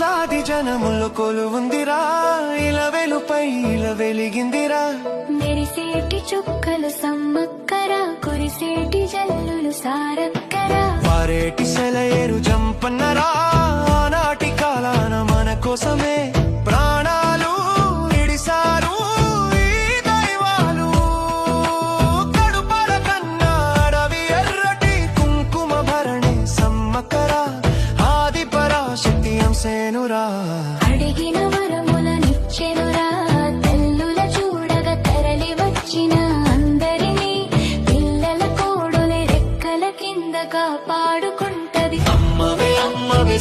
కోట్లాది జనములు కొలువుందిరా ఇలా వెలుపై ఇలా వెలిగిందిరా మెరిసేటి చుక్కలు సమ్మక్కర కురిసేటి జల్లులు సారక్కర పారేటి సెలయేరు జంపన్నరా ఆనాటి కాలాన మన కోసమే ప్రాణాలు ఇడిసారు ఈ దైవాలు కడుపల కన్నా అడవి ఎర్రటి కుంకుమ భరణి సమ్మక్కర ఆది పరాశక్తి అంశేనురా అడిగిన వరములనిచ్చెనురా తల్లుల చూడగా తరలి వచ్చిన అందరినీ పిల్లల కోడులే రెక్కల కింద కాపాడుకుంటది అమ్మవే అమ్మవే